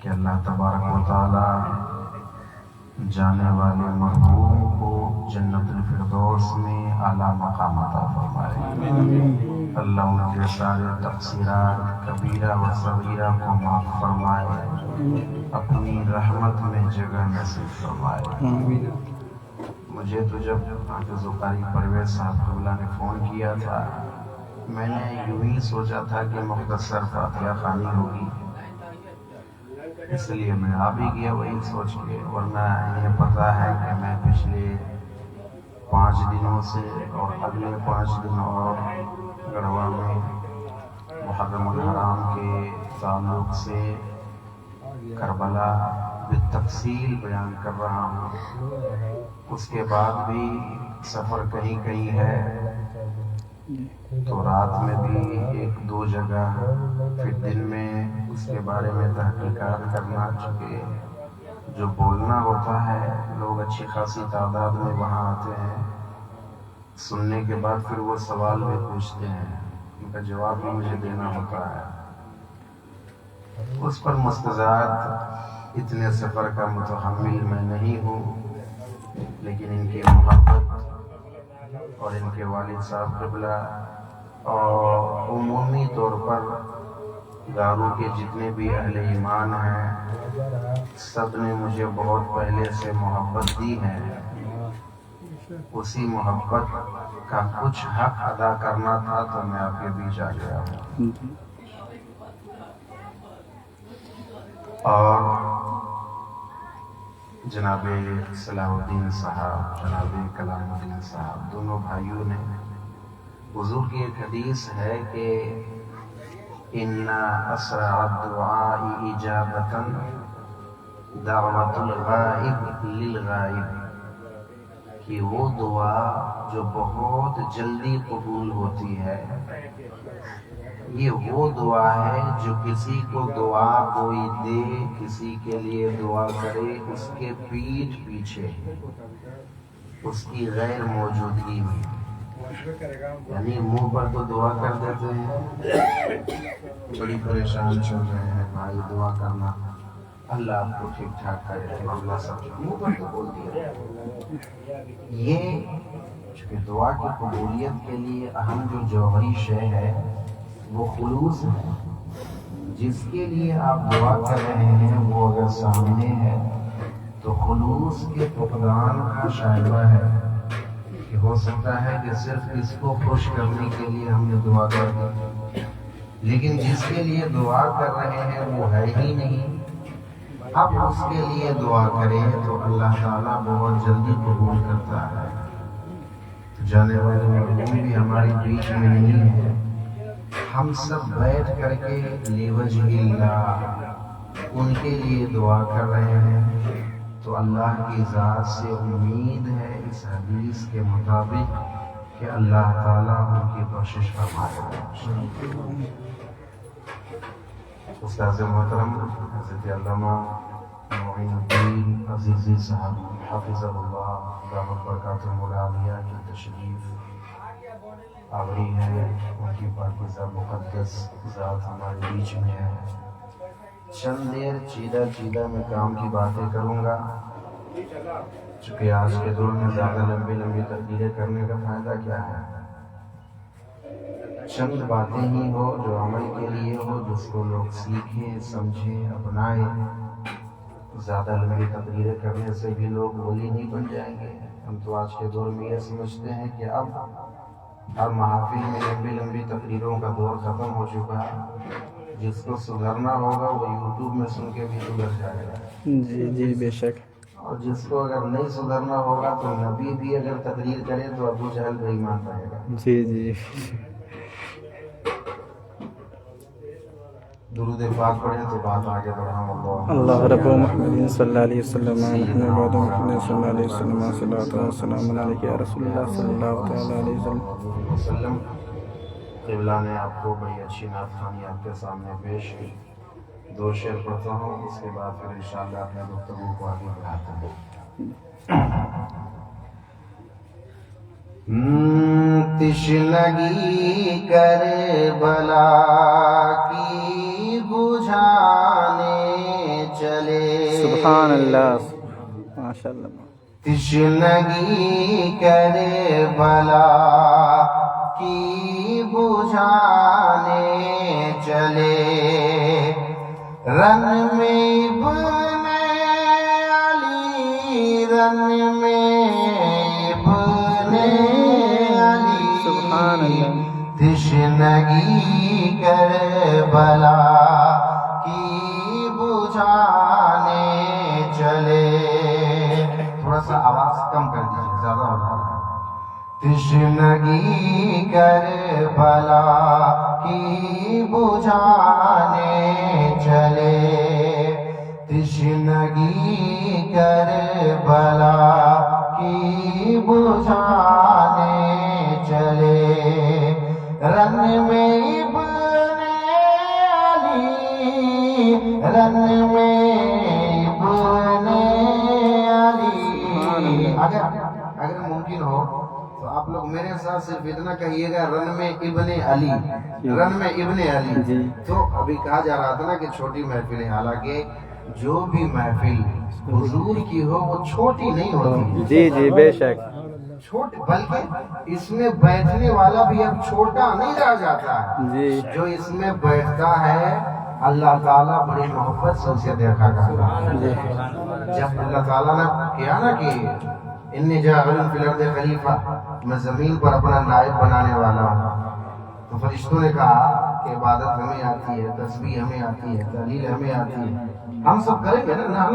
کہ اللہ تبارک و تعالی جانے والے مرحوم کو جنت الفردوس میں اعلیٰ مقام عطا فرمائے۔ اللہ ان کے سارے تقصیرات کبیرہ و صغیرہ کو معاف فرمائے، اپنی رحمت میں جگہ نصیب فرمائے۔ مجھے تو جب حافظ قاری پرویز صاحب قبلہ نے فون کیا تھا، میں نے یوں ہی سوچا تھا کہ مختصر فاتحہ خوانی ہوگی، اس لیے میں آ بھی گیا وہی سوچ کے، ورنہ انہیں پتہ ہے کہ میں پچھلے 5 دنوں سے اور اگلے 5 دن اور گڑھوا میں محرم الحرام کے تعلق سے کربلا بالتفصیل بیان کر رہا ہوں۔ اس کے بعد بھی سفر کہیں کہیں ہے تو رات میں بھی 1-2 جگہ، پھر دن میں اس کے بارے میں تحقیقات کرنا، چونکہ جو بولنا ہوتا ہے لوگ اچھی خاصی تعداد میں وہاں آتے ہیں، سننے کے بعد پھر وہ سوال بھی پوچھتے ہیں، ان کا جواب بھی مجھے دینا ہوتا ہے، اس پر مستضاد اتنے سفر کا متحمل میں نہیں ہوں، لیکن ان کی محبت اور ان کے والد صاحب قبلہ اور عمومی طور پر گارو کے جتنے بھی اہل ایمان ہیں، سب نے مجھے بہت پہلے سے محبت دی ہے، اسی محبت کا کچھ حق ادا کرنا تھا تو میں آپ کے بیچ آ گیا ہوں۔ اور جناب صلاح الدین صاحب، جناب کلام الدین صاحب، دونوں بھائیوں نے، حضور کی ایک حدیث ہے کہ ان اسرع الدعاء اجابۃ دعوت الغائب للغائب، کہ وہ دعا جو بہت جلدی قبول ہوتی ہے، یہ وہ دعا ہے جو کسی کو دعا کوئی دے، کسی کے لیے دعا کرے، اس کے پیٹھ پیچھے، اس کی غیر موجودگی میں، یعنی منہ پر تو دعا کر دیتے ہیں، بڑی پریشان چل رہے ہیں بھائی دعا کرنا، اللہ آپ کو ٹھیک ٹھاک کرے، معاملہ سب منہ پر تو بول دیا۔ یہ چونکہ دعا کی قبولیت کے لیے اہم جو جوہری شے ہے وہ خلوص ہے، جس کے لیے آپ دعا کر رہے ہیں وہ اگر سامنے ہے تو خلوص کے فقدان کا شائبہ ہے، کہ ہو سکتا ہے کہ صرف اس کو خوش کرنے کے لیے ہم نے دعا کر دی، لیکن جس کے لیے دعا کر رہے ہیں وہ ہے ہی نہیں، اب اس کے لیے دعا کریں تو اللہ تعالیٰ بہت جلدی قبول کرتا ہے۔ جانے والے مرحوم بھی ہماری بیچ میں نہیں ہے، ہم سب بیٹھ کر کے لیوجہ اللہ ان کے لیے دعا کر رہے ہیں، تو اللہ کی ذات سے امید ہے اس حدیث کے مطابق کہ اللہ تعالیٰ ان کی بخشش فرمائے گا۔ استاذ محترم حضرت علامہ معین الدین عزیزی صاحب حفظہ اللہ دامت برکاتہ العالیہ کی تشریف آوری ہے، ان کی پاکیزہ مقدس ذات ہمارے بیچ میں ہے۔ چند دیر چیدہ میں کام کی باتیں کروں گا، چونکہ آج کے دور میں زیادہ لمبی تقریریں کرنے کا فائدہ کیا ہے، چند باتیں ہی ہو جو عمل کے لیے ہو، جس کو لوگ سیکھیں، سمجھیں، اپنائیں۔ زیادہ لمبی تقریریں کرنے سے بھی لوگ ولی نہیں بن جائیں گے۔ ہم تو آج کے دور میں یہ سمجھتے ہیں کہ اب ہر محافل میں لمبی تقریروں کا دور ختم ہو چکا ہے، جس کو سدھرنا ہوگا وہ یوٹیوب میں سن کے بھی سدھر جائے گا۔ جی بے شک۔ اور جس کو اگر نہیں سدھرنا ہوگا تو نبی بھی اگر تقریر کرے تو ابو جہل بے ایمان رہے گا۔ جی درود پاک پڑھیں تو بات آگے بڑھاؤں۔ اللہ رب محمد صلی اللہ علیہ وسلم، محمد محمد صلی اللہ علیہ وسلم، صلوات و سلام علیک یا رسول اللہ صلی اللہ تعالی علیہ وسلم۔ قبلہ نے آپ کو بڑی اچھی نعت خوانی آپ کے سامنے پیش کی، 2 شعر پڑھتا ہوں، اس کے بعد پھر انشاءاللہ اپنے گفتگو کو آگے بڑھاتے ہیں۔ تشنگی کربلا کی بجھانے چلے سبحان اللہ ماشاء اللہ تشنگی کرے بلا کی بجھانے چلے رن میں ابن علی رن میں ابن علی سبحان اللہ تشنگی کربلا کی بجھانے چلے تھوڑا سا آواز کم کر دیجیے زیادہ ہو رہا ہے تشنگی کربلا کی بجھانے چلے تشنگی کربلا کی بجھانے چلے رن میں ابن علی رن میں ابن علی اگر ممکن ہو تو آپ لوگ میرے ساتھ صرف اتنا کہیے گا رن میں ابن علی رن میں ابن علی تو ابھی کہا جا رہا تھا نا کہ چھوٹی محفلیں حالانکہ جو بھی محفل حضور کی ہو وہ چھوٹی نہیں ہوتی جی جی بے شک چھوٹے بلکہ اس میں بیٹھنے والا بھی اب چھوٹا نہیں رہ جاتا ہے جی جو اس میں بیٹھتا ہے اللہ تعالیٰ بڑی محبت سے اسے دیکھا کرتا ہے جب اللہ تعالیٰ نے کیا نا کہ انی جاعل فی الارض خلیفہ میں زمین پر اپنا نائب بنانے والا ہوں تو فرشتوں نے کہا کہ عبادت ہمیں آتی ہے تسبیح ہمیں آتی ہے تحلیل ہمیں آتی ہے ہم سب کریں گے نا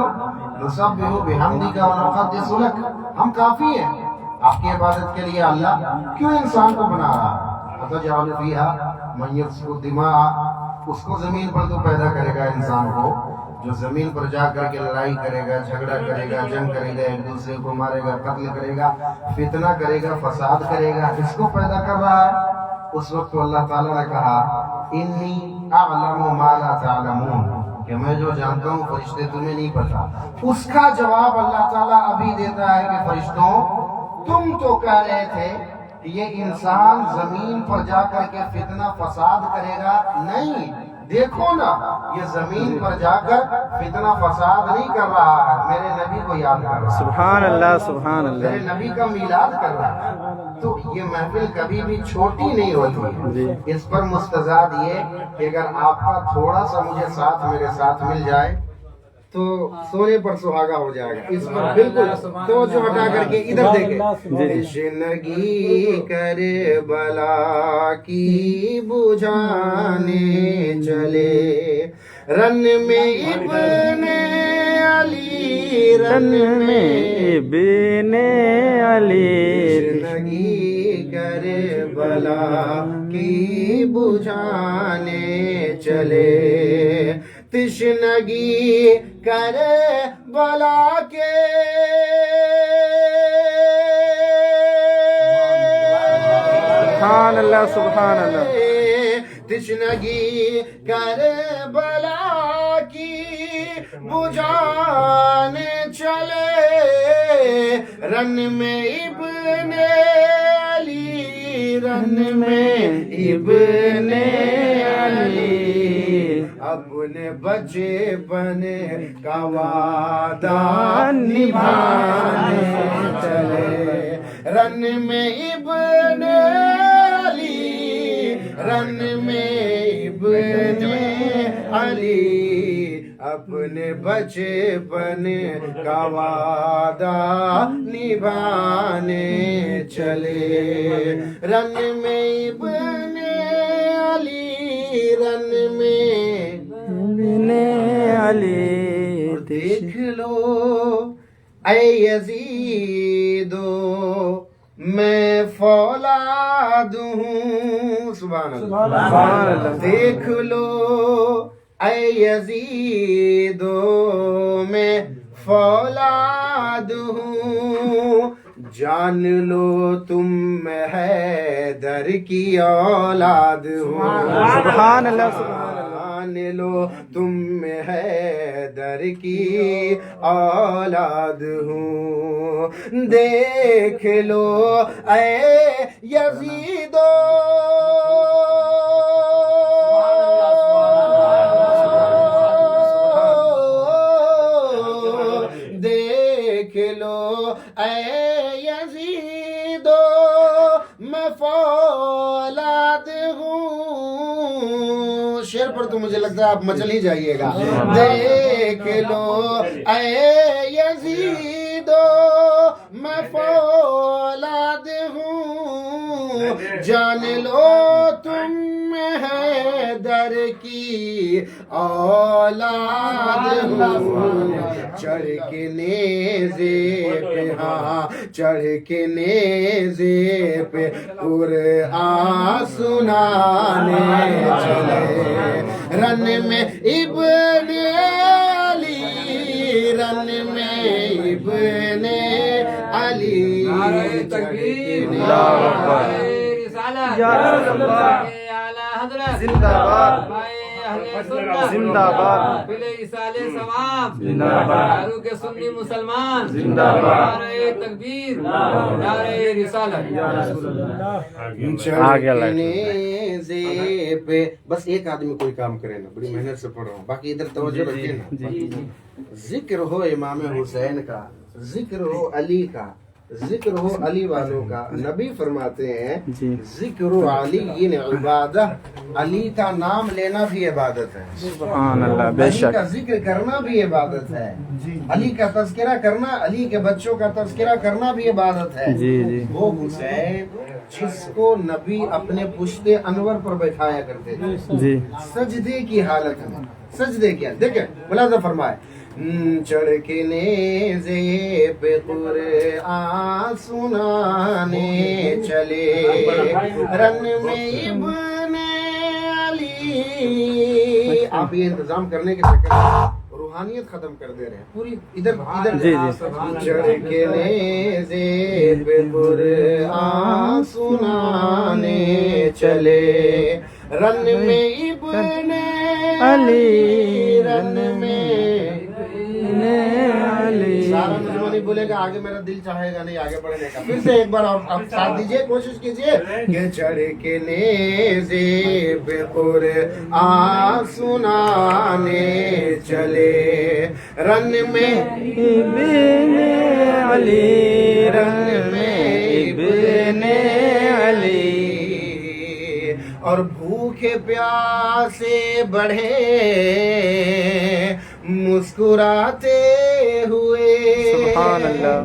نسبح بحمدک ونقدس لک ہم کافی ہیں آپ کی عبادت کے لیے اللہ کیوں انسان کو بنا رہا اتجعل فیہا من یفسد الدماء اس کو زمین پر تو پیدا کرے گا انسان کو جو زمین پر جا کر کے لڑائی کرے گا جھگڑا کرے گا جنگ کرے گا ایک دوسرے کو مارے گا قتل کرے گا فتنہ کرے گا فساد کرے گا اس کو پیدا کر رہا ہے اس وقت اللہ تعالیٰ نے کہا انی اعلم ما لا تعلمون کہ میں جو جانتا ہوں فرشتے تمہیں نہیں پتا اس کا جواب اللہ تعالیٰ ابھی دیتا ہے کہ فرشتوں تم تو کہہ رہے تھے کہ یہ انسان زمین پر جا کر کے فتنہ فساد کرے گا نہیں دیکھو نا یہ زمین پر جا کر فتنہ فساد نہیں کر رہا ہے میرے نبی کو یاد کر رہا ہے سبحان اللہ سبحان میرے اللہ نبی کا میلاد کر رہا ہے تو یہ محفل کبھی بھی چھوٹی نہیں ہوتی اس پر مستزاد یہ کہ اگر آپ کا تھوڑا سا مجھے ساتھ میرے ساتھ مل جائے تو سونے پر سہاگا ہو جائے گا اس پر بالکل توجہ ہٹا کر کے ادھر دیکھیں تشنگی کربلا کی بجھانے چلے رن میں ابن علی رن میں ابن علی تشنگی کربلا کی بجھانے چلے تشنگی کربلا کے سبحان اللہ سبحان اللہ تشنگی کربلا کی بجھانے چلے رن میں ابن علی رن میں ابن علی اپنے بچے بنے کا وعدہ نبھانے چلے رن میں ابن علی رن میں ابن علی اپنے بچے بنے کا وعدہ نبھانے چلے رن میں ابن علی رن میں ابن علی دیکھ لو اے یزیدو میں فولاد ہوں سبحان اللہ دیکھ لو اے یزیدو میں فولاد ہوں جان لو تم حیدر کی اولاد ہو سبحان اللہ سبحان اللہ جان لو تم حیدر کی اولاد ہوں دیکھ لو اے یزیدو اے یزیدو میں فولاد ہوں. شعر پر تو مجھے لگتا ہے آپ مچل ہی جائیے گا. دیکھ لو اے یزیدو میں فولاد ہوں, جان لو تم حیدر کی اولاد ہوں. چڑھ کے نیزے پہ, ہاں چڑھ کے نیزے پہ قرآن سنانے چلے. رن میں ابن علی, رن میں ابن علی, زندہ باد زندہ باد فاروق سنی مسلمان زندہ باد. نعرہ تکبیر نعرہ رسالت. نیزے پہ بس ایک آدمی کوئی کام کرے نا, بڑی محنت سے پڑھ رہا ہوں, باقی ادھر توجہ رکھیے نا. ذکر ہو امام حسین کا, ذکر ہو علی کا, ذکر ہو علی والوں کا. نبی فرماتے ہیں ذکر علی عبادہ, علی کا نام لینا بھی عبادت ہے. سبحان اللہ, بے علی شک. کا ذکر کرنا بھی عبادت ہے. علی کا تذکرہ کرنا, علی کے بچوں کا تذکرہ کرنا بھی عبادت ہے. جی جی. وہ حسین جس کو نبی اپنے پشت انور پر بیٹھایا کرتے تھے جی سجدے کی حالت میں, سجدے کیا دیکھیں ملاحظہ فرمائے. چڑھ کے نیزے پہ قرآن سنانے چلے, رن میں ابن علی. آپ یہ انتظام کرنے کے چکر میں روحانیت ختم کر دے رہے ہیں پوری. ادھر جی جی. چڑھ کے نیزے پہ قرآن سنانے چلے, رن میں ابن علی, رن میں سارا مجھے نہیں بولے گا, آگے میرا دل چاہے گا نہیں آگے بڑھنے کا. پھر سے ایک بار آپ ساتھ دیجئے, کوشش کیجئے کہ چڑھ کے نیزے پہ قرآن سنانے چلے, رن میں ابن علی, رن میں ابن علی. اور بھوکے پیاسے بڑھے مسکراتے ہوئے, سبحان اللہ.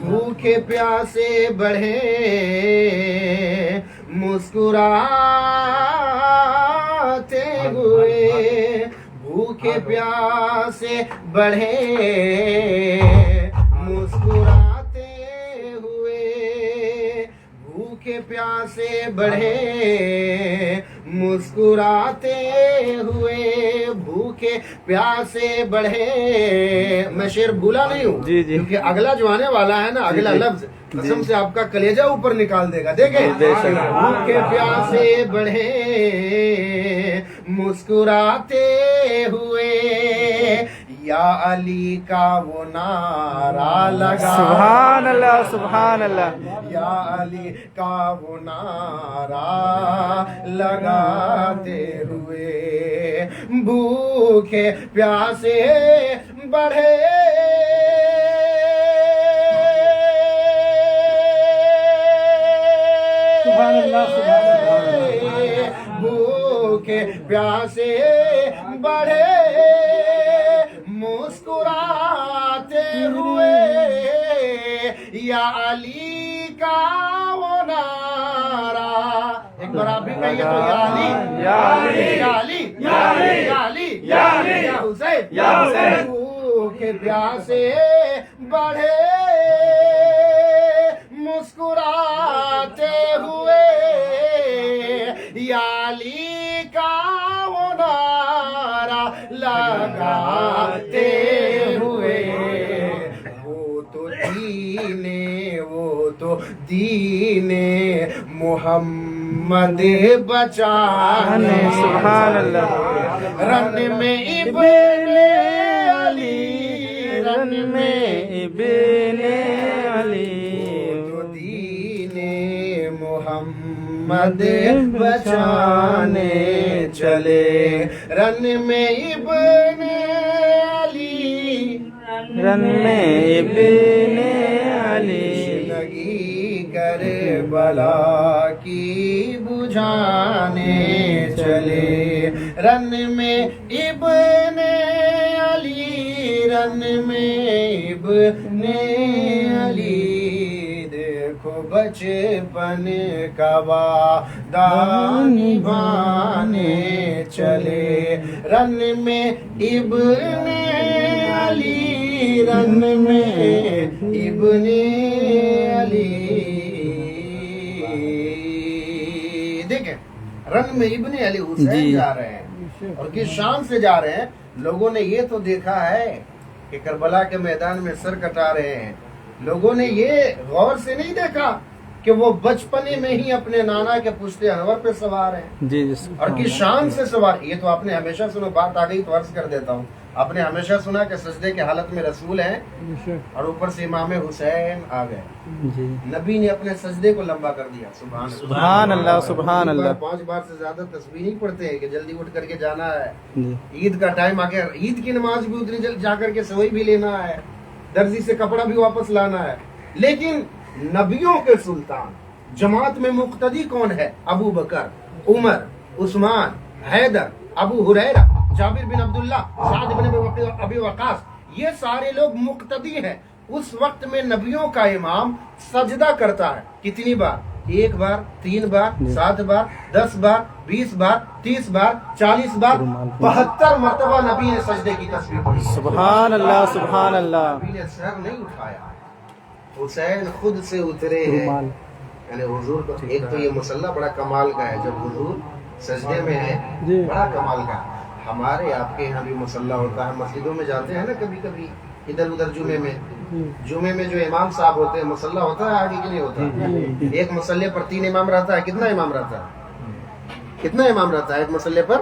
بھوکے پیاسے بڑھے مسکراتے ہوئے, بھوکے پیاسے بڑھے مسکراتے ہوئے, بھوکے پیاسے بڑھے مسکراتے ہوئے, بھوکے پیاسے بڑھے. میں شعر بھولا نہیں ہوں جی جی. کیونکہ اگلا جو آنے والا ہے نا, اگلا لفظ قسم سے آپ کا کلیجہ اوپر نکال دے گا. دیکھیں بھوکے پیاسے بڑھے مسکراتے ہوئے, یا علی کا وہ نعرہ لگا. سبحان اللہ سبحان اللہ. یا علی کا وہ نعرہ لگاتے ہوئے, بھوکے پیاسے بڑھے سبحان اللہ سبحان اللہ. بھوکے پیاسے بڑھے مسکراتے ہوئے, یا علی کا وہ نعرہ. ایک بار آپ بھی کہیے تو, یا علی یا علی یا علی یا علی یا علی یا علی یا حسین یا حسین. بھوکے پیاسے بڑھے مسکراتے ہوئے, یا علی کا وہ نعرہ لگاتے ہوئے. وہ تو دین محمد بچانے, سبحان اللہ. رن میں ابن علی, رن میں ابن علی. تو دین محمد بچانے چلے, رن میں ابن علی, رن میں ابن کربلا کی بجھانے چلے، رن میں ابن علی، رن میں ابن علی، دیکھو بچپن کا وعدہ نبھانے چلے، رن میں ابن علی، رن میں ابن علی۔ دیکھیں رن میں ابن علی حسین جا رہے ہیں اور کس شان سے جا رہے ہیں۔ لوگوں نے یہ تو دیکھا ہے کہ کربلا کے میدان میں سر کٹا رہے ہیں، لوگوں نے یہ غور سے نہیں دیکھا کہ وہ بچپنے میں ہی اپنے نانا کے پشت انور پہ سوار ہیں، جی اور کس شان سے سوار۔ یہ تو آپ نے ہمیشہ سنا، بات آ گئی تو عرض کر دیتا ہوں، آپ نے ہمیشہ سنا کہ سجدے کے حالت میں رسول ہیں اور اوپر سے امام حسین آ گئے، جی نبی نے اپنے سجدے کو لمبا کر دیا۔ سبحان اللہ، سبحان اللہ۔ 5 بار سے زیادہ تسبیح نہیں پڑھتے ہیں کہ جلدی اٹھ کر کے جانا ہے، جی عید کا ٹائم آ گیا، عید کی نماز بھی اتنی جلد جا کر کے سوئی بھی لینا ہے، درزی سے کپڑا بھی واپس لانا ہے۔ لیکن نبیوں کے سلطان جماعت میں مقتدی کون ہے؟ ابو بکر، عمر، عثمان، حیدر، ابو ہریرہ، جابر بن عبداللہ، سعد بن ابی وقاص، یہ سارے لوگ مقتدی ہیں۔ اس وقت میں نبیوں کا امام سجدہ کرتا ہے کتنی بار؟ 1 بار، 3 بار، 7 بار، 10 بار، 20 بار، 30 بار، 40 بار، 72 مرتبہ نبی نے سجدے کی تسبیح پڑھی۔ سبحان اللہ، سبحان اللہ۔ نبی نے سر نہیں اٹھایا، حسین خود سے اترے ہیں، یعنی حضور کو ایک تو یہ مصلی بڑا کمال کا ہے، جب حضور سجدے میں ہے بڑا کمال کا ہے۔ ہمارے آپ کے یہاں بھی مصلی ہوتا ہے، مسجدوں میں جاتے ہیں نا کبھی کبھی ادھر ادھر، جمعے میں جو امام صاحب ہوتے ہیں مصلی ہوتا ہے آگے کہ نہیں ہوتا؟ ایک مصلی پر 3 امام رہتا ہے، کتنا امام رہتا ہے؟ کتنا امام رہتا ہے ایک مصلی پر؟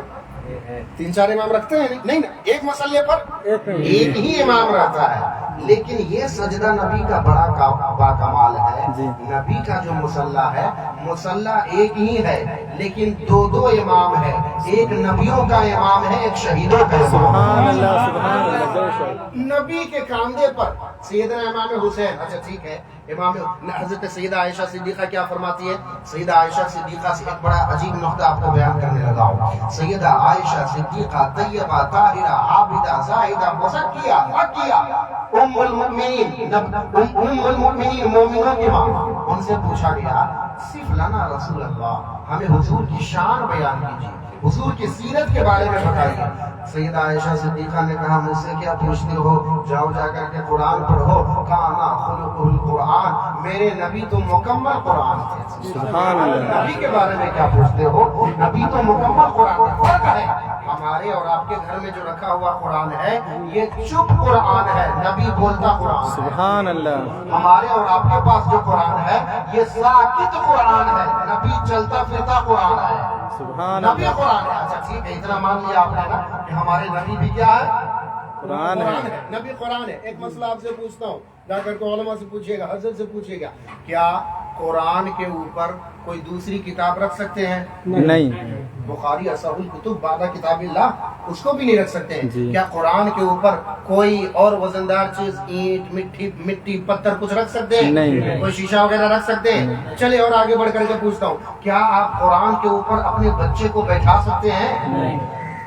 3-4 امام رکھتے ہیں نہیں نا، ایک مصلی پر ایک ہی امام رہتا ہے۔ لیکن یہ سجدہ نبی کا بڑا باکمال ہے۔ نبی کا جو مصلی ہے، مصلی ایک ہی ہے لیکن 2 امام ہے، ایک نبیوں کا امام ہے، ایک شہیدوں کا امام۔ سبحان اللہ، سبحان اللہ۔ نبی کے کاندھے پر سیدنا امام حسین، اچھا ٹھیک ہے، امام حضرت سیدہ عائشہ صدیقہ کیا فرماتی ہے؟ سیدہ عائشہ صدیقہ سے ایک بڑا عجیب نقطہ آپ کو بیان کرنے لگا ہوں۔ سیدہ عائشہ صدیقہ طیبہ طاہرہ عابدہ زاہدہ مزکیہ مکیہ ام المؤمنین، ام المؤمنین مومنوں کی ماں، ان سے پوچھا گیا صف لنا رسول اللہ، ہمیں حضور کی شان بیان کیجیے، حضور کی سیرت کے بارے میں بتائیے۔ سیدہ عائشہ صدیقہ نے کہا مجھ سے کیا پوچھتے ہو، جاؤ جا کر کے قرآن پڑھو، کانا خلق القرآن، میرے نبی تو مکمل قرآن تھے۔ سبحان اللہ۔ نبی کے بارے میں کیا پوچھتے ہو، نبی تو مکمل قرآن ہے۔ فرق ہے ہمارے اور آپ کے گھر میں جو رکھا ہوا قرآن ہے یہ چپ قرآن ہے، نبی بولتا قرآن ہے۔ سبحان اللہ۔ ہمارے اور آپ کے پاس جو قرآن ہے یہ ساکت قرآن ہے، نبی چلتا پھرتا قرآن ہے، سبحان نبی اللہ۔ قرآن ہے۔ اچھا ٹھیک ہے، اتنا مان لیا آپ نے نا کہ ہمارے نبی بھی کیا ہے؟ قرآن ہے، نبی قرآن ہے۔ ایک مسئلہ آپ سے پوچھتا ہوں، جا کر کے علماء سے پوچھیے گا، حضرت سے پوچھیے گا، کیا قرآن کے اوپر کوئی دوسری کتاب رکھ سکتے ہیں؟ نہیں۔ بخاری اصح الکتب بعد کتاب اللہ، اس کو بھی نہیں رکھ سکتے ہیں۔ جی۔ کیا قرآن کے اوپر کوئی اور وزندار چیز، اینٹ، مٹی، پتھر کچھ رکھ سکتے ہیں؟ نہیں۔ کوئی شیشہ وغیرہ رکھ سکتے ہیں؟ چلے اور آگے بڑھ کر کے پوچھتا ہوں، کیا آپ قرآن کے اوپر اپنے بچے کو بیٹھا سکتے ہیں؟ نہیں۔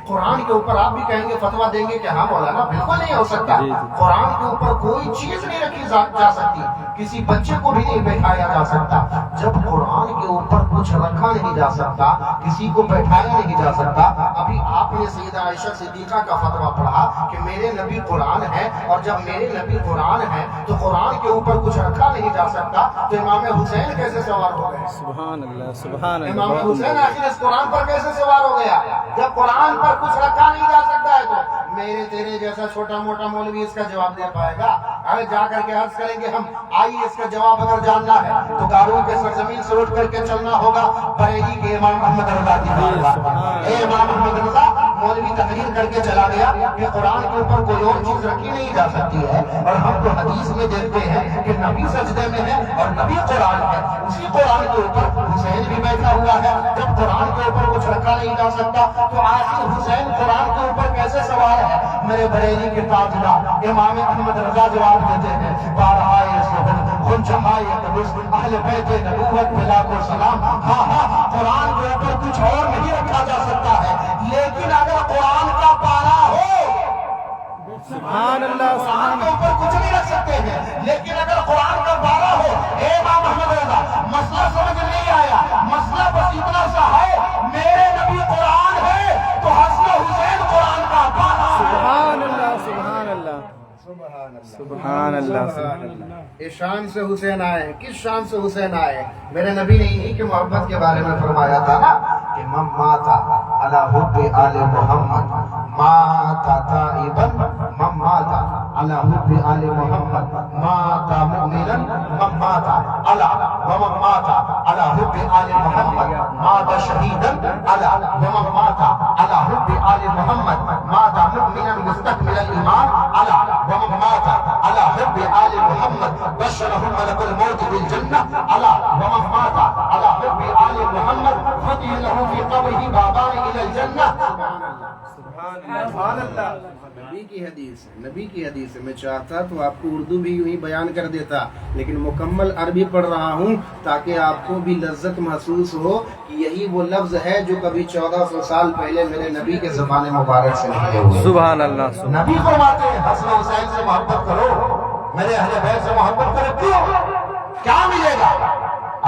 قرآن کے اوپر آپ بھی کہیں گے، فتویٰ دیں گے کہ ہاں مولانا بالکل نہیں ہو سکتا۔ جی۔ قرآن کے اوپر کوئی چیز نہیں رکھی جا سکتی، کسی بچے کو بھی نہیں بیٹھایا جا سکتا۔ جب قرآن کے اوپر کچھ رکھا نہیں جا سکتا، کسی کو بیٹھایا نہیں جا سکتا، ابھی آپ نے سیدہ عائشہ صدیقہ کا فتویٰ پڑھا کہ میرے نبی قرآن ہے، اور جب میرے نبی قرآن ہے تو قرآن کے اوپر کچھ رکھا نہیں جا سکتا، تو امام حسین کیسے سوار ہو گئے؟ سبحان اللہ، سبحان اللہ۔ امام حسین آخر اس قرآن پر کیسے سوار ہو گیا؟ جب قرآن پر کچھ رکھا نہیں جا سکتا ہے تو میرے تیرے جیسا چھوٹا موٹا مولوی اس کا جواب دے پائے گا؟ اگر جا کر کے عرض کریں گے ہم، آئیے اس کا جواب اگر جاننا ہے تو قارون کے سرزمین سے اٹھ کر کے چلنا ہوگا بریلی کے امام محمد رضا کی بارگاہ۔ اے امام محمد رضا، مولوی تقریر کر کے چلا گیا کہ قرآن کے اوپر کوئی اور چیز رکھی نہیں جا سکتی ہے، اور ہم تو حدیث میں دیکھتے ہیں کہ نبی سجدے میں ہے اور نبی قرآن ہے، اسی قرآن کے اوپر حسین بھی بیٹھا ہوا ہے، جب قرآن کے اوپر کچھ رکھا نہیں جا سکتا تو آخر حسین قرآن کے اوپر کیسے سوال ہے؟ میرے بریلی کے تاجدار امام احمد رضا جواب دیتے ہیں، بارہائے سہن خنچہائے قدس اہل بیت نبوت ملا کو سلام، ہاں ہاں قرآن کے اوپر کچھ اور نہیں رکھا جا سکتا ہے، لیکن اگر قرآن کا پارا ہو، سبحان اللہ، قرآن کے اوپر کچھ نہیں رکھ سکتے ہیں، لیکن اگر قرآن کا پارا ہو، اے امام احمد رضا مسئلہ سمجھ نہیں آیا، مسئلہ بس اتنا سا ہے، میرے نبی قرآن ہے تو حسن حسین قرآن کا پارا ہے۔ سبحان اللہ، سبحان اللہ، سبحان اللہ۔ اس شان سے حسین آئے، کس شان سے حسین آئے؟ میرے نبی نے انہی کے محبت کے بارے میں فرمایا تھا نا کہ من مات علی حب آل محمد مات تائبا، من مات علی حب آل محمد مات مؤمنا، من مات علی ومن مات علی حب آل محمد مات شہیدا، علی ومن مات علی حب آل محمد مات مؤمنا مستكمل الایمان، علی ومن مات علی حب آل محمد بشره ملك الموت بالجنة، على ومن مات على حب آل محمد فتح له في قبره بابان إلى الجنة۔ سبحان اللہ۔ نبی کی حدیث ہے، نبی کی حدیث ہے۔ میں چاہتا تو آپ کو اردو بھی یوں ہی بیان کر دیتا، لیکن مکمل عربی پڑھ رہا ہوں تاکہ آپ کو بھی لذت محسوس ہو کہ یہی وہ لفظ ہے جو کبھی 1400 سال پہلے میرے نبی کے زبان مبارک سے نکلے ہوئے۔ سبحان اللہ۔ نبی فرماتے ہیں حسن حسین سے محبت کرو، میرے اہل بیت سے محبت کرو، کیوں؟ کیا ملے گا؟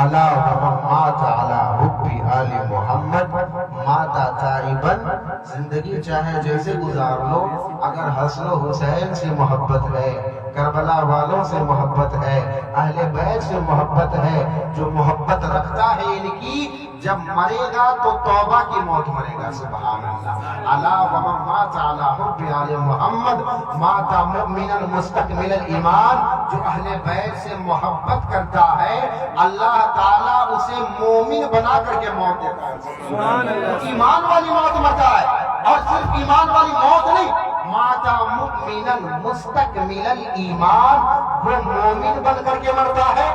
الا ومن مات علی حب آل محمد مات تائبا، زندگی چاہے جیسے گزار لو، اگر حسن و حسین سے محبت ہے، کربلا والوں سے محبت ہے، اہل بیت سے محبت ہے، جو محبت رکھتا ہے ان کی، جب مرے گا تو توبہ کی موت مرے گا۔ سبحان اللہ۔ الا ومن مات علی حب آل محمد مات مؤمنا مستکمل الایمان، جو اہل بیت سے محبت کرتا ہے اللہ تعالیٰ اسے مومن بنا کر کے موت دیتا ہے۔ سبحان اللہ۔ ایمان والی موت مرتا ہے، اور صرف ایمان والی موت نہیں، ماتا مؤمنا مستکمل الایمان، وہ مومن بن کر کے مرتا ہے،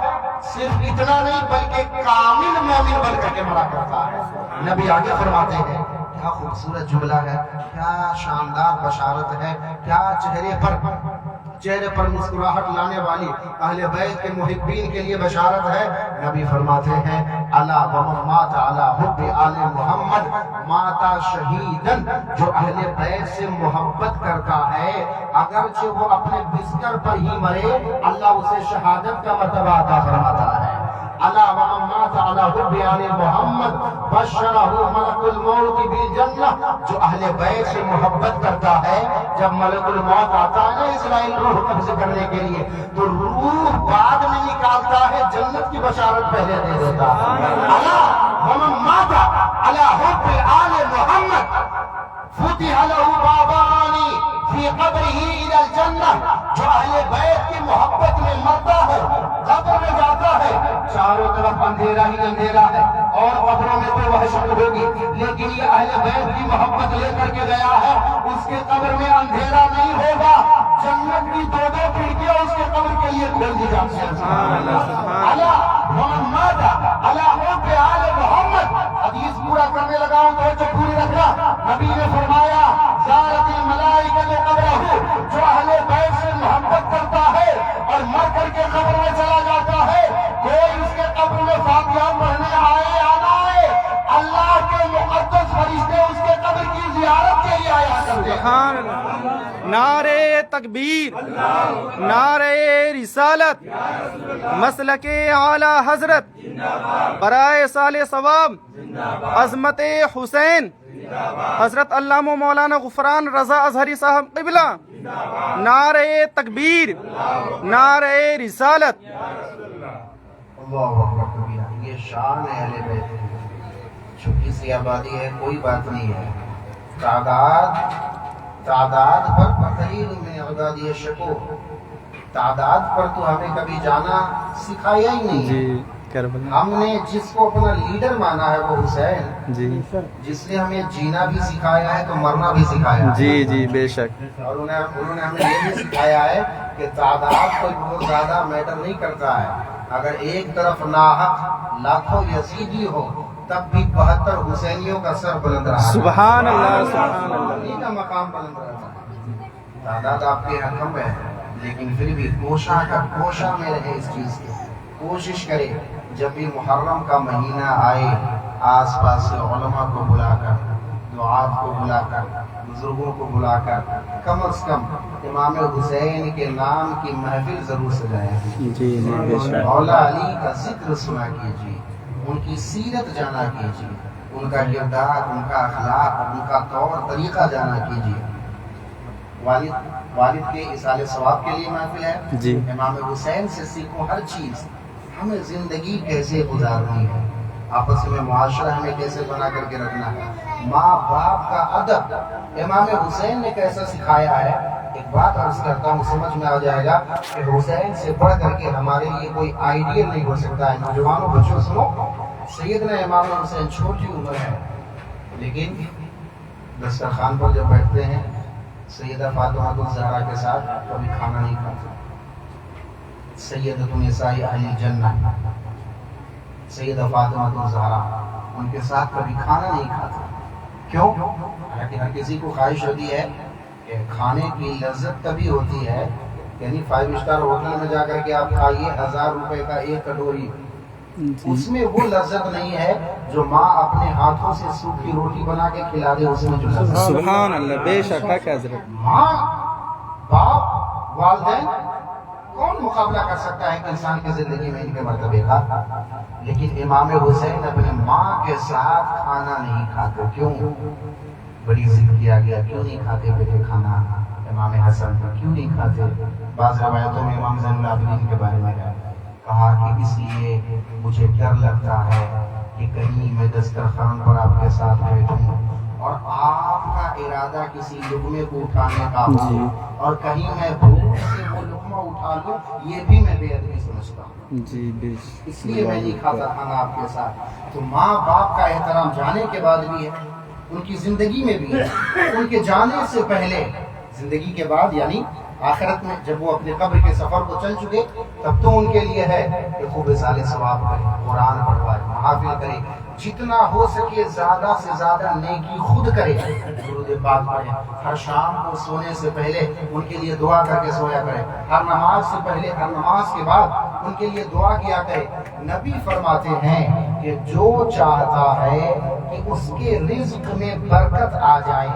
صرف اتنا نہیں بلکہ کامل مومن بن کر کے مرا کرتا ہے۔ نبی آگے فرماتے ہیں، کیا خوبصورت جملہ ہے، کیا شاندار بشارت ہے، کیا چہرے پر مسکراہٹ لانے والی اہل بیت کے محبین کے لیے بشارت ہے۔ نبی فرماتے ہیں، الا ومن مات علی حب آل محمد مات شہیدا، جو اہل بیت سے محبت کرتا ہے اگرچہ وہ اپنے بستر پر ہی مرے، اللہ اسے شہادت کا مرتبہ عطا فرماتا ہے۔ الا ومن مات علی حب آل محمد بشرہ ملک الموت بالجنہ، جو اہل بیت سے محبت کرتا ہے جب ملک الموت آتا ہے نا اسرائیل روح قبض کرنے کے لیے، تو روح بعد میں نکالتا ہے، جنت کی بشارت پہلے دے دیتا ہے۔ الا ومن مات علی حب آل محمد فتح له بابان فی قبرہ الی الجنہ، جو اہل بیت کی محبت میں مرتا ہے، قبر میں جاتا ہے، چاروں طرف اندھیرا ہی اندھیرا ہے، اور قبروں میں تو وحشت ہوگی، لیکن یہ اہل بیت کی محبت لے کر کے گیا ہے، اس کے قبر میں اندھیرا نہیں ہوگا، جنت کی دو کھڑکیاں اس کے قبر کے لیے کھول دی جاتی ہیں۔ الا ومن مات علی حب آل محمد، حدیث پورا کرنے لگا ہوں تو پوری رکھنا۔ نبی نے فرمایا، زارت الملائکہ قبرہ، جو اہل بیت سے محبت کرتا ہے اور مر کر کے قبر میں چلا جاتا ہے، کوئی اس کے قبر میں فاتحہ پڑھنے آئے یا نہ آئے، اللہ کے مقدس فرشتے اس کے قبر کی زیارت کے لیے آیا کرتے ہیں۔ سبحان اللہ۔ نعرہ تکبیر، نعرہ رسالت، مسلک اعلی حضرت، برائے سال ثواب، عظمت حسین، حضرت علامہ مولانا غفران رضا اظہری صاحب قبلہ، نعرہ تکبیر، نعرہ رسالت۔ اللہ اکبر کبیرہ۔ یہ شان ہے اہل بیت کی، چھوٹی سی آبادی ہے، کوئی بات نہیں ہے، تعداد پر قلیل من عبادی الشکور، تعداد پر تو ہمیں کبھی جانا سکھایا ہی نہیں ہے، کربلا ہم نے جس کو اپنا لیڈر مانا ہے وہ حسین، جی جس نے ہمیں جینا بھی سکھایا ہے تو مرنا بھی سکھایا ہے، جی جی بے شک، اور انہوں نے ہمیں یہ بھی سکھایا ہے کہ تعداد کوئی بہت زیادہ میٹر نہیں کرتا ہے، اگر ایک طرف ناحق لاکھوں یزیدی ہو تب بھی 72 حسینیوں کا سر بلند رہا ہے، سبحان اللہ سبحان اللہ، انہیں کا مقام بلند رہتا ہے۔ تعداد آپ کے یہاں کم ہے لیکن پھر بھی کوشاں میں رہے اس چیز کی، کوشش کرے جب بھی محرم کا مہینہ آئے آس پاس سے علماء کو بلا کر، دعات کو بلا کر، بزرگوں کو بلا کر کم از کم امام حسین کے نام کی محفل ضرور سجائیں، جی جی بے شک، مولا علی کا ذکر سنا کیجیے، ان کی سیرت جانا کیجیے، ان کا کردار، ان کا اخلاق، ان کا طور طریقہ جانا کیجیے۔ والد کے اصالِ ثواب کے لیے محفل ہے، جی امام حسین سے سیکھو ہر چیز، ہمیں زندگی کیسے گزارنی ہے، آپس میں معاشرہ ہمیں کیسے بنا کر کے رکھنا ہے، ماں باپ کا ادب امام حسین نے کیسا سکھایا ہے۔ ایک بات عرض کرتا ہوں، سمجھ میں آ جائے گا کہ حسین سے بڑھ کر کے ہمارے لیے کوئی آئیڈیل نہیں ہو سکتا ہے۔ نوجوانوں بچوں سنو، سیدنا امام حسین چھوٹی عمر ہے لیکن دسترخوان پر جب بیٹھتے ہیں سیدہ فاطمہ الزہرا کے ساتھ کبھی کھانا نہیں کھاتے، سیدۃ نساء اہل الجنہ سیدہ فاطمہ الزہرا ان کے ساتھ کبھی کھانا نہیں کھاتے، کیوں؟ حالانکہ ہر کسی کو خواہش ہوتی ہے کہ کھانے کی لذت تبھی ہوتی ہے، یعنی 5 اسٹار ہوٹل میں جا کر کے آپ کھائیے 1000 روپے کا ایک کٹوری، اس میں وہ لذت نہیں ہے جو ماں اپنے ہاتھوں سے سوکھی روٹی بنا کے کھلا دے، اس میں جو لذت ہے۔ سبحان اللہ بے شک حق حضرت، ماں باپ والدین کون مقابلہ کر سکتا ہے کہ انسان کی زندگی میں ان کے مرتبے کا؟ لیکن امام حسین اپنے ماں کے ساتھ کھانا نہیں کھاتے، کیوں؟ بڑی ضد کیا گیا، کیوں نہیں کھاتے بیٹے کھانا؟ امام حسن کیوں نہیں کھاتے؟ بعض روایتوں میں امام زین العابدین کے بارے میں ہے، کہا کہ اس لیے مجھے ڈر لگتا ہے کہ کہیں میں دسترخوان پر آپ کے ساتھ بیٹھوں اور آپ کا ارادہ کسی لقمے کو اٹھانے کا ہو اور کہیں میں بھوک سے وہ لقمہ اٹھا لوں، یہ بھی میں بے ادبی سمجھتا ہوں، جی بے اس لیے میں نہیں کھاتا کھانا آپ کے ساتھ۔ تو ماں باپ کا احترام جانے کے بعد بھی ہے، ان کی زندگی میں بھی ہے، ان کے جانے سے پہلے، زندگی کے بعد یعنی آخرت میں جب وہ اپنے قبر کے سفر کو چل چکے تب تو ان کے لیے ہے کہ خوب اصالِ ثواب کرے، قرآن پڑھوائے، محافل کرے، جتنا ہو سکے زیادہ سے زیادہ نیکی خود کرے، درود پاک پڑھے، ہر شام کو سونے سے پہلے ان کے لیے دعا کر کے سویا کرے، ہر نماز سے پہلے، ہر نماز کے بعد ان کے لیے دعا کیا کرے۔ نبی فرماتے ہیں کہ جو چاہتا ہے کہ اس کے رزق میں برکت آ جائے،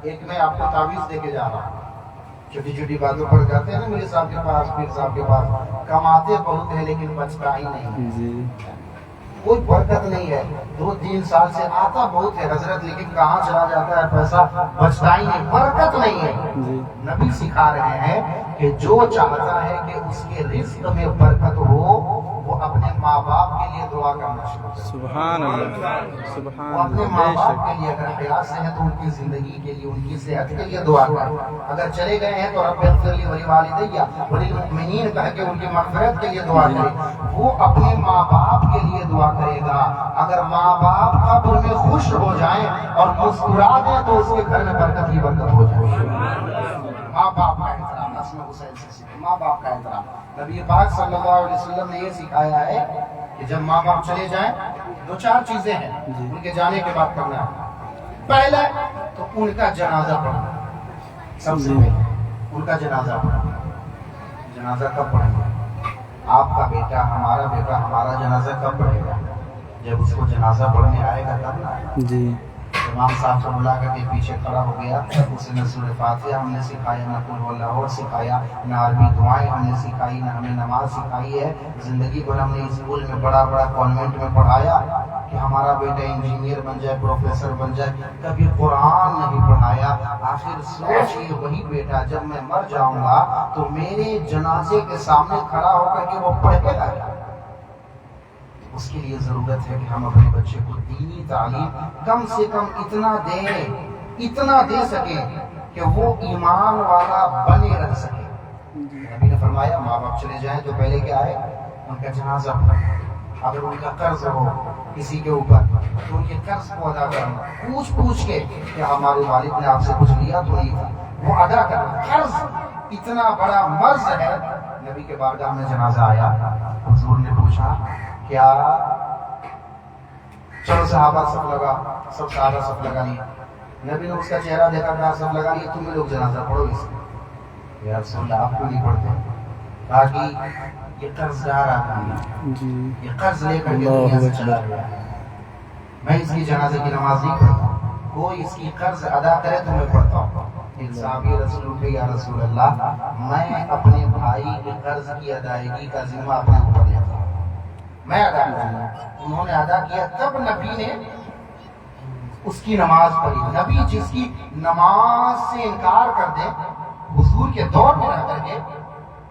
ایک میں آپ کو تعویذ دے کے جا رہا ہوں، چھوٹی چھوٹی باتوں پر جاتے ہیں نا میرے صاحب کے پاس، پیر صاحب کے پاس، کماتے بہت ہے لیکن بچتا ہی نہیں، جی کوئی برکت نہیں ہے، 2-3 سال سے آتا بہت ہے حضرت لیکن کہاں چلا جاتا ہے پیسہ، بچتا ہی نہیں، برکت نہیں ہے۔ جی نبی سکھا رہے ہیں کہ جو چاہتا ہے کہ اس کے رزق میں برکت ہو وہ اپنے ماں باپ کے لیے دعا کرنا شروع کرے، سبحان اللہ وہ سبحان اپنے اللہ ماں بے باپ شک، کے لیے اگر حیات سے ہے تو ان کی زندگی کے لیے، ان کی صحت کے لیے دعا کرے، اگر چلے گئے ہیں تو رب اغفر لی ولوالدی وللمؤمنین کہہ کے ان کی مغفرت کے لیے دعا کرے، وہ اپنے ماں باپ کے لیے دعا کرے گا۔ اگر ماں باپ قبر میں خوش ہو جائیں اور مسکرا دیں تو اس کے گھر میں برکت ہی برکت ہو جائے۔ ماں باپ کا احترام، حسن حسین سے سیکھیں، ماں باپ کا احترام۔ نبی پاک صلی اللہ علیہ وسلم نے یہ سکھایا ہے کہ جب ماں باپ چلے جائیں 2-4 چیزیں ہیں ان کے جانے کے بعد کرنا ہے۔ پہلا تو ان کا جنازہ پڑھنا، سب سے پہلے ان کا جنازہ پڑھنا۔ جنازہ کب پڑھیں گے؟ آپ کا بیٹا، ہمارا بیٹا ہمارا جنازہ کب پڑھے گا؟ جب اس کو جنازہ پڑھنے آئے گا تب نا۔ جی امام صاحب کو بلا کر کے پیچھے کھڑا ہو گیا، اسے نہ سورہ فاتحہ ہم نے سکھایا، نہ قل هو اللہ سکھایا، نہ عربی دعائیں ہم نے سکھائی، نہ ہمیں نماز سکھائی ہے۔ زندگی بھر ہم نے اسکول میں بڑا کانوینٹ میں پڑھایا کہ ہمارا بیٹا انجینئر بن جائے، پروفیسر بن جائے، کبھی قرآن نہیں پڑھایا۔ آخر سوچیے وہی بیٹا جب میں مر جاؤں گا تو میرے جنازے کے سامنے کھڑا ہو کر کے وہ پڑھے گا۔ اس کے لیے ضرورت ہے کہ ہم اپنے بچے کو دینی تعلیم کم سے کم اتنا دے سکیں کہ وہ ایمان والا بنے رہ سکے۔ نبی نے فرمایا ماں باپ چلے جائیں تو پہلے کیا ہے؟ ان کا جنازہ پڑھیں۔ اگر ان کا قرض ہو کسی کے اوپر تو ان کے قرض کو ادا کرنا، پوچھ کے کہ ہمارے والد نے آپ سے کچھ لیا تو نہیں تھا، وہ ادا کرنا۔ قرض اتنا بڑا مرض ہے۔ نبی کے بارگاہ میں جنازہ آیا، حضور نے پوچھا کیا، چلو صحابہ سب لگا، سب صحابہ سب لگا لیا۔ نبی نے اس کا چہرہ دیکھا، کہا سب لگا لیا، تم لوگ جنازہ پڑھو اس کو۔ یا رسول اللہ آپ کو نہیں پڑھتے؟ کہا کہ یہ قرض دار آدمی ہے، یہ قرض لے کر کے دنیا سے چلا گیا ہے، میں اس کی جنازے کی نماز نہیں پڑھتا، کوئی اس کی قرض ادا کرے تو میں پڑھتا ہوں۔ ایک صحابی رسول اٹھے، یا رسول اللہ میں اپنے بھائی کے قرض کی ادائیگی کا ذمہ اپنے اوپر لیتا ہوں، میں ادا کروں گا۔ انہوں نے ادا کیا، تب نبی نے اس کی نماز پڑھی۔ نبی جس کی نماز سے انکار کر دے حضور کے دور میں رہ کر کے،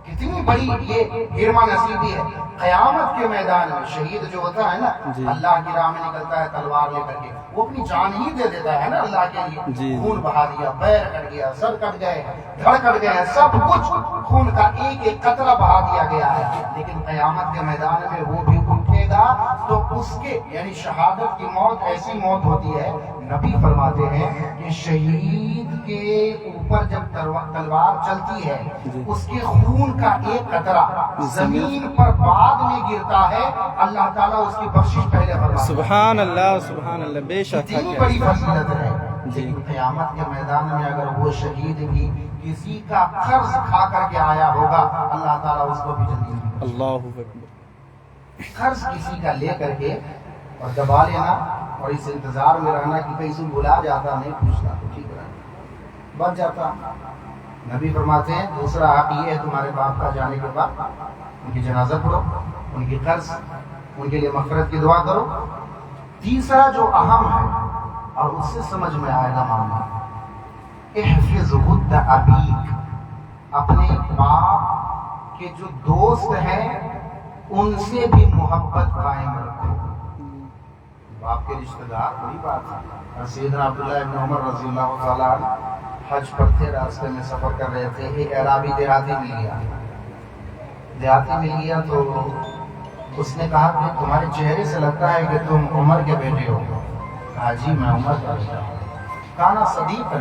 کتنی بڑی یہ گرما نصیبی ہے۔ قیامت کے میدان میں شہید جو ہوتا ہے نا، اللہ کی راہ میں نکلتا ہے تلوار لے کر کے، وہ اپنی جان ہی دے دیتا ہے نا اللہ کے لیے، خون بہا دیا، پیر کٹ گیا، سر کٹ گئے، دھڑ کٹ گئے، سب کچھ خون کا ایک ایک قطرہ بہا دیا گیا ہے، لیکن قیامت کے میدان میں وہ بھی اٹھے گا تو اس کے یعنی شہادت کی موت ایسی موت ہوتی ہے، نبی فرماتے ہیں کہ شہید کے اوپر جب تلوار چلتی ہے، اس کے خون کا ایک قطرہ زمین پر بعد میں گرتا ہے، اللہ تعالیٰ اس کی بخشش پہلے فرماتا ہے۔ سبحان اللہ، سبحان اللہ، بے شک اتنی بڑی فضیلت ہے۔ لیکن قیامت کے میدان میں اگر وہ شہید بھی کسی کا قرض کھا کر کے آیا ہوگا، اللہ تعالیٰ اس کو بھی جلدی دے گا۔ اللہ اکبر۔ قرض کسی کا لے کر کے اور دبا لینا اور اس انتظار میں رہنا کہ کہیں سے بلا جاتا، نہیں پوچھتا تو ٹھیک ہے بچ جاتا۔ نبی فرماتے ہیں دوسرا حق یہ ہے تمہارے باپ کا جانے کے بعد ان کی جنازہ پڑھو، ان کی قرض، ان کے لیے مغفرت کی دعا کرو۔ تیسرا جو اہم ہے اور اس سے سمجھ میں آئے گا معاملہ، احفظ ود ابیک، اپنے باپ کے جو دوست ہیں ان سے بھی محبت قائم رکھو۔ باپ کے رشتہ دار بڑی بات ہے۔ سیدنا عبداللہ ابن عمر رضی اللہ تعالیٰ عنہ حج پر تھے، راستے میں سفر کر رہے تھے، ایک اعرابی دیہاتی مل گیا تو اس نے کہا کہ تمہارے چہرے سے لگتا ہے کہ تم عمر کے بیٹے ہو۔ کہا جی میں عمر کا بیٹا ہوں۔ کانا صدیق ہے،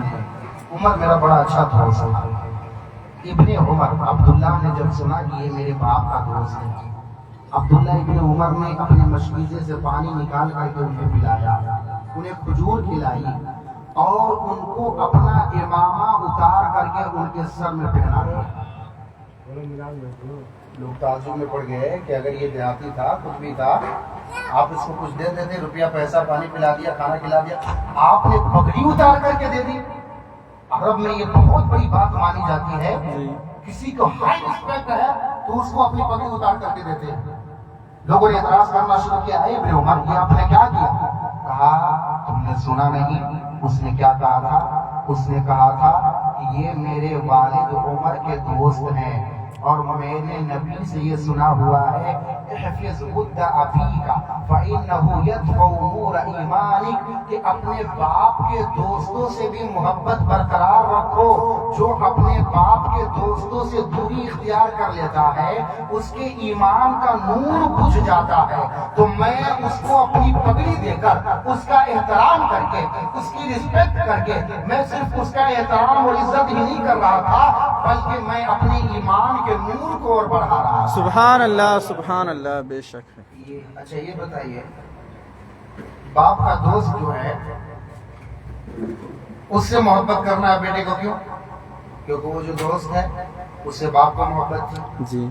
عمر میرا بڑا اچھا دوست ہے۔ ابن عمر عبداللہ نے جب سنا کہ یہ میرے باپ کا دوست ہے، عبداللہ ابن عمر نے اپنے مشکیزے سے پانی نکال کر کے انہیں پلایا، انہیں کھجور کھلائی اور ان کو اپنا امامہ اتار کر کے ان کے سر میں پہنا دیا۔ لوگ تعجب میں پڑ گئے کہ اگر یہ دیہاتی تھا، کچھ بھی تھا، آپ اس کو کچھ دے دیتے، روپیہ پیسہ پانی پلا دیا، کھانا کھلا دیا، آپ نے پگڑی اتار کر کے دے دی۔ عرب میں یہ بہت بڑی بات مانی جاتی ہے، کسی کو ہائی رسپیکٹ ہے تو اس کو اپنی پگڑی اتار کر کے دیتے ہیں۔ لوگوں نے اعتراض کرنا شروع کیا، اے ابن عمر یہ آپ نے کیا کیا؟ کہا تم نے سنا نہیں اس نے کیا کہا تھا؟ اس نے کہا تھا کہ یہ میرے والد عمر کے دوست ہیں اور میں نے نبی سے یہ سنا ہوا ہے احفظ ود ابیک فإنه يدفع امور ایمانک، کہ اپنے باپ کے دوستوں سے بھی محبت برقرار رکھو۔ جو اپنے باپ کے دوستوں سے دوری اختیار کر لیتا ہے اس کے ایمان کا نور بجھ جاتا ہے۔ تو میں اس کو اپنی پگڑی دے کر اس کا احترام کر کے اس کی رسپیکٹ کر کے میں صرف اس کا احترام اور عزت ہی نہیں کر رہا تھا بلکہ میں اپنے ایمان کے نور کو اور بڑھا رہا تھا۔ سبحان اللہ، سبحان اللہ، بے شک ہے۔ اچھا یہ بتائیے، باپ کا دوست جو ہے اس سے محبت کرنا ہے بیٹے کو کیوں؟ کیونکہ وہ جو دوست ہے اس سے باپ کو محبت تھی جی۔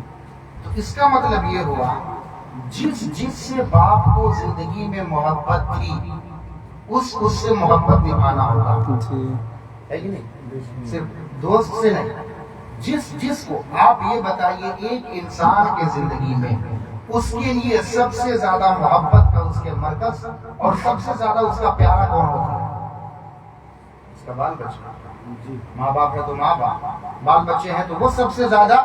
تو اس کا مطلب یہ ہوا جس سے باپ کو زندگی میں محبت تھی اس سے محبت نبھانا ہوگا، جی ہے کہ نہیں؟ صرف دوست سے نہیں، جس کو آپ یہ بتائیے ایک انسان کے زندگی میں اس کے لیے سب سے زیادہ محبت کا اس کے مرکز اور سب سے زیادہ اس کا پیارا کون ہوتا ہے؟ اس کا بال بچہ۔ ماں باپ ہے تو ماں باپ، بال بچے ہیں تو وہ سب سے زیادہ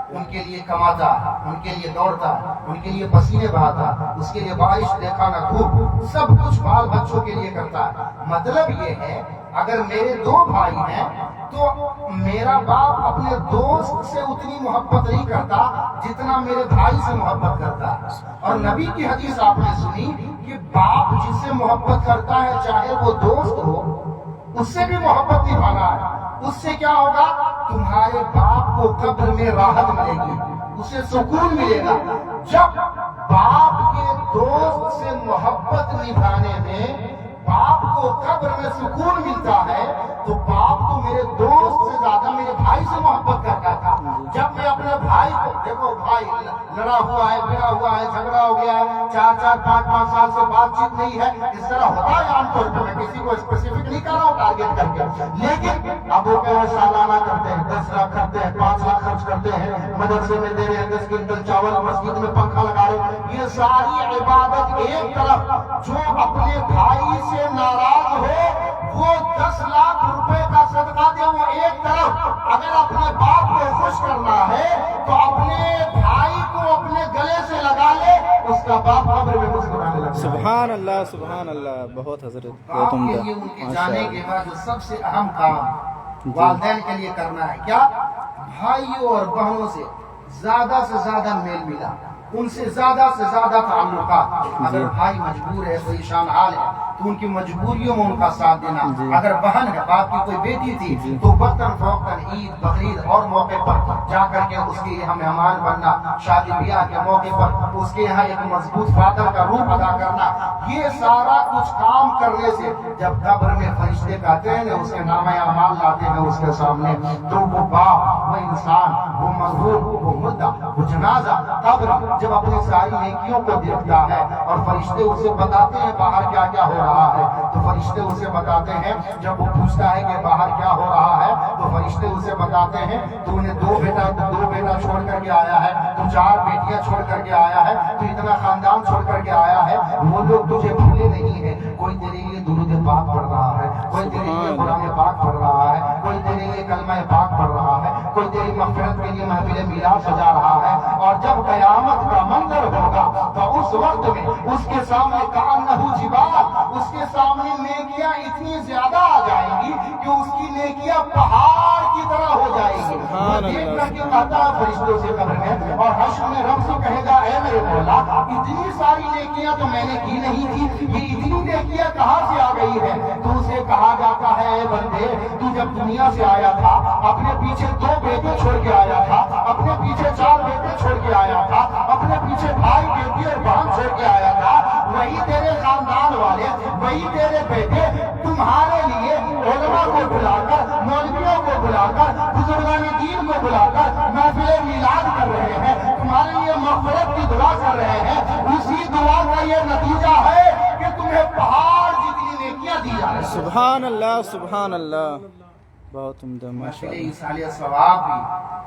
ان کے لیے کماتا، ان کے لیے دوڑتا، ان کے لیے پسینے بہاتا، اس کے لیے بارش دیکھا نہ دھوپ، سب کچھ بال بچوں کے لیے کرتا ہے۔ مطلب یہ ہے اگر میرے 2 بھائی ہیں تو میرا باپ اپنے دوست سے اتنی محبت نہیں کرتا جتنا میرے بھائی سے محبت کرتا ہے. اور نبی کی حدیث آپ نے سنی کہ باپ جس سے محبت کرتا ہے چاہے وہ دوست ہو اس سے بھی محبت نبھانا ہے. اس سے کیا ہوگا؟ تمہارے باپ کو قبر میں راحت ملے گی, اسے سکون ملے گا. جب باپ کے دوست سے محبت نبھانے میں باپ کو قبر میں سکون ملتا ہے تو باپ تو میرے دوست سے زیادہ میرے بھائی سے محبت کرتا تھا. جب میں اپنے بھائی کو, دیکھو بھائی لڑا ہوا ہے, بگڑا ہوا ہے, جھگڑا ہو گیا ہے, 4 5 سال سے بات چیت نہیں ہے, اس طرح ہوتا ہے عام طور پر, میں کسی کو اسپیسیفک نہیں کر رہا ہوں ٹارگیٹ کر کے, لیکن اب وہ کیا ہے سالانہ کرتے ہیں, 10 لاکھ کرتے ہیں, 5 لاکھ خرچ کرتے ہیں, مدرسے میں دے رہے ہیں 10 کنٹل چاول, مسجد میں پنکھا لگا رہے ہیں. یہ ساری عبادت ایک طرف. جو اپنے بھائی سے ناراض ہو وہ 10 لاکھ روپے کا صدقہ دے, وہ ایک طرف. اگر اپنے باپ کو خوش کرنا ہے تو اپنے بھائی کو اپنے گلے سے لگا لے, اس کا باپ قبر میں مسکرانے لگے. سبحان اللہ سبحان اللہ. بہت حضرت باپ کے لیے ان کے جانے کے بعد جو سب سے اہم کام والدین کے لیے کرنا ہے کیا؟ بھائیوں اور بہنوں سے زیادہ سے زیادہ میل ملا, ان سے زیادہ تعلقات. اگر بھائی مجبور ہے, پریشان حال ہے, تو ان کی مجبوریوں میں ان کا ساتھ دینا. اگر بہن ہے, باپ کی کوئی بیٹی تھی تو وقتاً فوقتاً عید بقرعید اور موقع پر جا کر کے اس کے یہاں مہمان بننا, شادی بیاہ کے موقع پر اس کے یہاں ایک مضبوط فادر کا روپ ادا کرنا. یہ سارا کچھ کام کرنے سے جب قبر میں فرشتے کہتے ہیں اس کے نامہ اعمال لاتے ہیں اس کے سامنے, تو وہ باپ, وہ انسان, وہ مظلوم, وہ مردہ, وہ جنازہ قبر جب اپنی ساری نیکیوں کو دیکھتا ہے اور فرشتے اسے بتاتے ہیں باہر کیا کیا ہو رہا ہے, تو فرشتے اسے بتاتے ہیں. جب وہ پوچھتا ہے کہ باہر کیا ہو رہا ہے تو فرشتے اسے بتاتے ہیں تو انہیں 2 بیٹا چھوڑ کر کے آیا ہے, تو 4 بیٹیاں چھوڑ کر کے آیا ہے, تو اتنا خاندان چھوڑ کر کے آیا ہے. وہ لوگ تجھے بھولے نہیں ہیں. کوئی تیرے لیے درود پاک پڑھ رہا ہے, کوئی تیرے لیے قرآن پاک پڑھ رہا ہے, کوئی تیرے لیے کلمہ پاک پڑھ رہا ہے, کوئی تیری مغفرت کے لیے محفل میلاد سجا رہا ہے. اور جب قیامت کا منظر ہوگا تو اس وقت میں اس کے سامنے کأنہ جبال, اس کے سامنے نیکیاں اتنی زیادہ آ جائیں گی کہ اس کی نیکیاں پہاڑ کی طرح ہو جائیں گی. وہ دیکھ کر کے کہتا ہے فرشتوں سے قبر میں, اور حشر میں رب سے کہے گا اے میرے مولا اتنی ساری نیکیاں تو میں نے کی نہیں تھی, یہ اتنی نیکیاں کہاں سے آ گئی ہے؟ تو اسے کہا جاتا ہے اے بندے, تو جب دنیا سے آیا تھا اپنے پیچھے 2 بیٹے چھوڑ کے آیا تھا, اپنے پیچھے 4 بیٹے چھوڑ کے آیا تھا, اپنے پیچھے بھائی بیٹی اور بہن چھوڑ کے آیا تھا. وہی تیرے خاندان والے, وہی تیرے بیٹے تمہارے لیے علماء کو بلا کر, مولویوں کو بلا کر, بزرگان دین کو بلا کر محفل میلاد کر رہے ہیں, تمہارے لیے مغفرت کی دعا کر رہے ہیں. اسی دعا کا یہ نتیجہ ہے کہ تمہیں پہاڑ جتنی نیکیاں دی جا رہی ہیں. سبحان اللہ سبحان اللہ. بہت عمدہ ماشاء اللہ. محفل ثواب بھی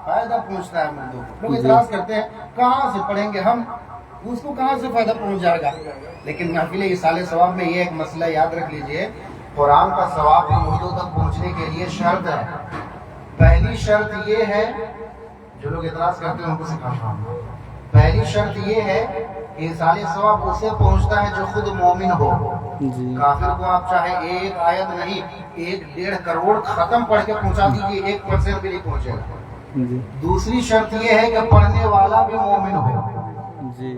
فائدہ پہنچتا ہے مردوں کو. لوگ اعتراض کرتے ہیں کہاں سے پڑھیں گے ہم, اس کو کہاں سے فائدہ پہنچ جائے گا. لیکن محفل ایصال ثواب میں یہ ایک مسئلہ یاد رکھ لیجئے, قرآن کا ثواب بھی مردوں تک پہنچنے کے لیے شرط ہے. پہلی شرط یہ ہے, جو لوگ اعتراض کرتے ہیں ان کو سکھاتا ہوں, پہلی شرط یہ ہے کہ ایصال ثواب اسے پہنچتا ہے جو خود مومن ہو. کافر کو آپ چاہے 1 آیت نہیں 1.5 کروڑ ختم پڑھ کے پہنچا دیجیے, 1% بھی نہیں پہنچے گا. دوسری شرط یہ ہے کہ پڑھنے والا بھی مومن ہو,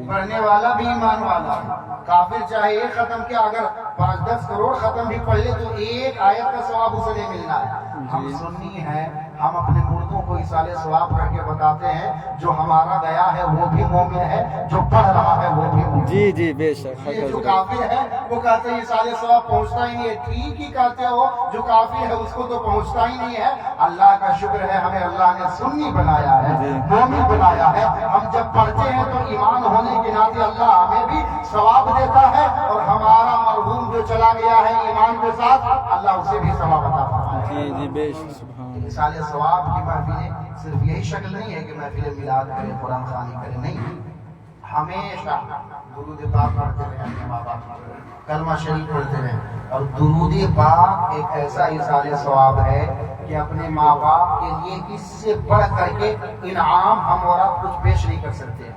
پڑھنے والا بھی ایمان والا ہے. کافر چاہے 1 ختم کیا, اگر 5-10 کروڑ ختم بھی پڑھ لے تو 1 آیت کا ثواب اسے نہیں ملنا ہے. ہم سنی ہیں, ہم اپنے مردوں کو ایصال ثواب کر کے بتاتے ہیں جو ہمارا گیا ہے وہ بھی مومن ہے, جو پڑھ رہا ہے وہ بھی مومن. جی بے شک. یہ جو کافر ہے وہ کہتے ہیں ایصال ثواب پہنچتا ہی نہیں ہے. ٹھیک ہی کہتے ہو, جو کافر ہے اس کو تو پہنچتا ہی نہیں ہے. اللہ کا شکر ہے ہمیں اللہ نے سنی بنایا ہے, مومن بنایا ہے. ہم جب پڑھتے ہیں تو ایمان ہونے کے ناطے اللہ ہمیں بھی ثواب دیتا ہے, اور ہمارا مرحوم جو چلا گیا ہے ایمان کے ساتھ اللہ اسے بھی ثواب عطا فرمائے. جی بے شک. سبحان ایصال ثواب کی محفلیں صرف یہی شکل نہیں ہے کہ محفل میلاد کریں, قرآن خوانی کریں, نہیں. ہمیشہ درود پاک پڑھتے رہیں, اپنے ماں باپ پر کلمہ شریف پڑھتے رہیں. اور درود پاک ایک ایسا ایصال ثواب ہے کہ اپنے ماں باپ کے لیے اس سے بڑھ کر کے انعام ہم اور آپ کچھ پیش نہیں کر سکتے.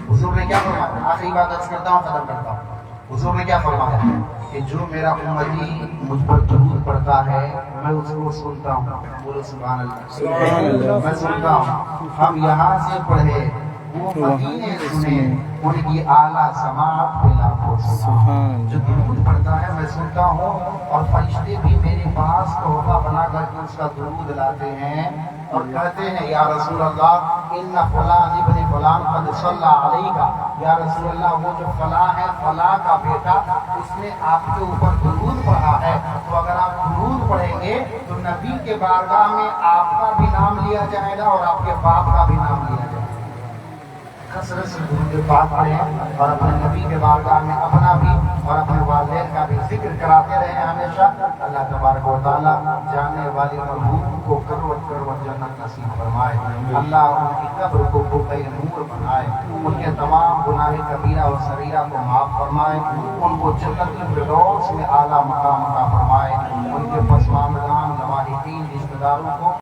حضور نے کیا فرمایا, آخری بات عرض کرتا ہوں ختم کرتا ہوں, حضور نے کیا فرمایا کہ جو میرا امتی مجھ پر درود پڑھتا ہے میں اس کو سنتا ہوں. بولو سبحان اللہ. میں سنتا ہوں. ہم یہاں سے پڑھے وہ مدینے سنے ان کی اعلیٰ سماعت پہ لاکھوں سبحان. جو درود پڑھتا ہے میں سنتا ہوں اور فرشتے بھی میرے پاس تحفہ بنا کر کے اس کا درود لاتے ہیں اور کہتے ہیں یا رسول اللہ ان فلان ابن فلان قد صلی علیکا. یا رسول اللہ وہ جو فلاں ہے فلاں کا بیٹا اس نے آپ کے اوپر درود پڑھا ہے. تو اگر آپ درود پڑھیں گے تو نبی کے بارگاہ میں آپ کا بھی نام لیا جائے گا اور آپ کے باپ کا بھی نام لیا جائے گا. کثرت سے درود پاک پڑھیں اور اپنے نبی کے بارگاہ میں اپنا بھی اور اپنے والدین کا بھی ذکر کراتے رہیں ہمیشہ. اللہ تبارک و تعالیٰ جانے والے مرحوم کو کروٹ کروٹ جنت نصیب فرمائے. اللہ ان کی قبر کو بقعہ نور بنائے. ان کے تمام گناہ کبیرہ اور صغیرہ کو معاف فرمائے. ان کو جنت الفردوس میں اعلیٰ مقام عطا فرمائے. ان کے پسماندگان لواحقین رشتہ داروں کو